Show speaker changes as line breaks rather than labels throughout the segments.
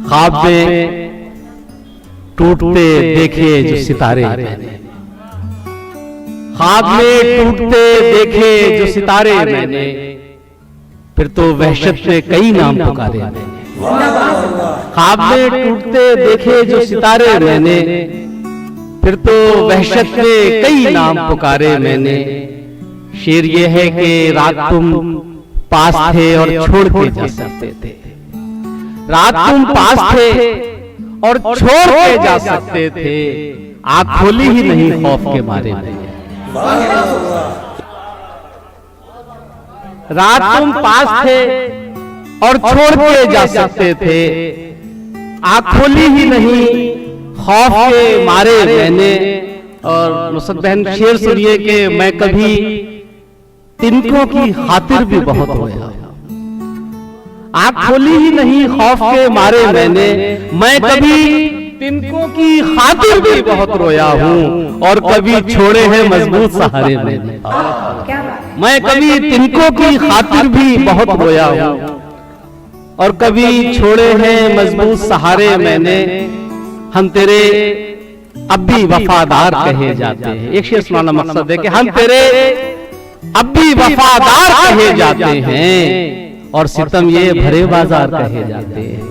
ख्वाब में टूटते देखे जो सितारे मैंने, ख्वाब में टूटते देखे जो सितारे मैंने, फिर तो वहशत में कई नाम पुकारे मैंने। ख्वाब में टूटते देखे जो सितारे मैंने, फिर तो वहशत में कई नाम पुकारे मैंने। शेर ये है कि रात तुम पास थे और छोड़ के जा सकते थे, रात तुम पास थे और छोड़ के जा सकते थे, आंख खोली ही नहीं खौफ के मारे मैंने। रात तुम पास थे और छोड़ के जा सकते थे, आंख खोली ही नहीं खौफ के मारे मैंने। और नुसरत बहन शेर सुनिए कि मैं कभी तिनकों की खातिर भी बहुत रोया, आंख खोली ही नहीं खौफ के मारे मैंने। मैं कभी तिनकों की खातिर भी बहुत रोया हूँ और कभी छोड़े हैं मजबूत सहारे मैंने। मैं कभी तिनकों की खातिर भी बहुत रोया हूँ और कभी छोड़े हैं मजबूत सहारे मैंने। हम तेरे अब भी वफादार कहे जाते हैं। एक शेर सुनाना मकसद है कि हम तेरे अब भी वफादार कहे जाते हैं और सितम ये भरे बाजार कहे जाते हैं।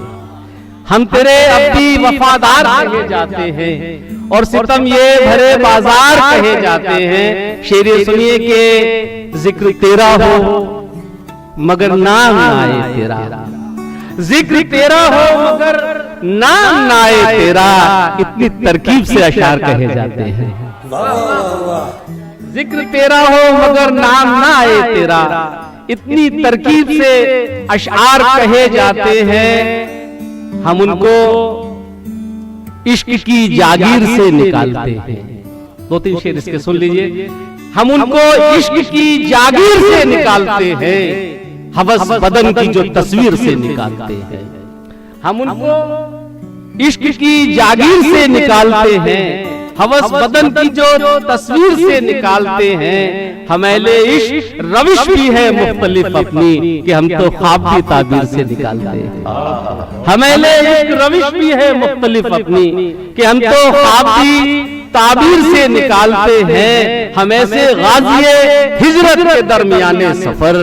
हम तेरे अब भी वफादार कहे जाते हैं और सितम ये भरे बाजार कहे जाते हैं। शेर सुनिए कि जिक्र तेरा हो मगर नाम ना आए तेरा, जिक्र तेरा हो मगर नाम ना आए तेरा, इतनी तरकीब से अशार कहे जाते हैं। जिक्र तेरा हो मगर नाम ना आए तेरा, इतनी तरकीब से अशार कहे जाते हैं। हम उनको इश्क की जागीर से निकालते हैं। दो तीन शेर इसके सुन लीजिए। हम उनको इश्क की जागीर से निकालते हैं, हवस बदन की जो तस्वीर से निकालते हैं। हम उनको इश्क की जागीर से निकालते हैं, हवस बदन की जो तस्वीर से निकालते हैं। हमेले इश्क रविश भी है मुख्तलिफ अपनी कि हम तो ख्वाब की ताबीर से निकालते हैं। हमेले इश्क रविश भी है मुख्तलिफ अपनी कि हम तो ख्वाब की ताबीर से निकालते हैं। हमें से गाज़िए हिजरत के दरमियाने सफर,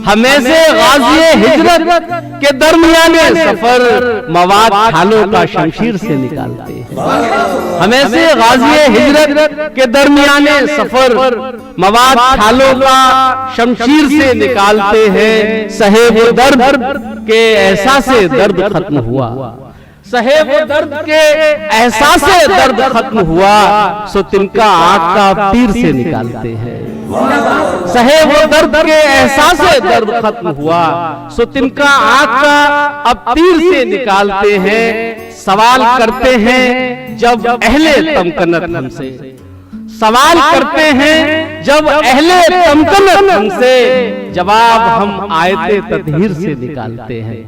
हमें से गाज़िए हिजरत के दरमियाने सफर, मवाद खालों का शमशीर से निकालते हैं। हमें से गाज़िए हिजरत के दरमियाने सफर, मवाद खालों का शमशीर से निकालते हैं। सहे वो दर्द के एहसास से दर्द खत्म हुआ, सहे वो दर्द के एहसास से दर्द खत्म हुआ, सो तिनका आंख का तीर से निकालते हैं। सहे वो दर्द के एहसास से दर्द खत्म हुआ, सो तिनका आंख का अब तीर से निकालते हैं। सवाल करते हैं जब अहले तमकनत हमसे, सवाल करते हैं जब अहले तमकनत हमसे, जवाब हम आयते तदहीर से निकालते हैं।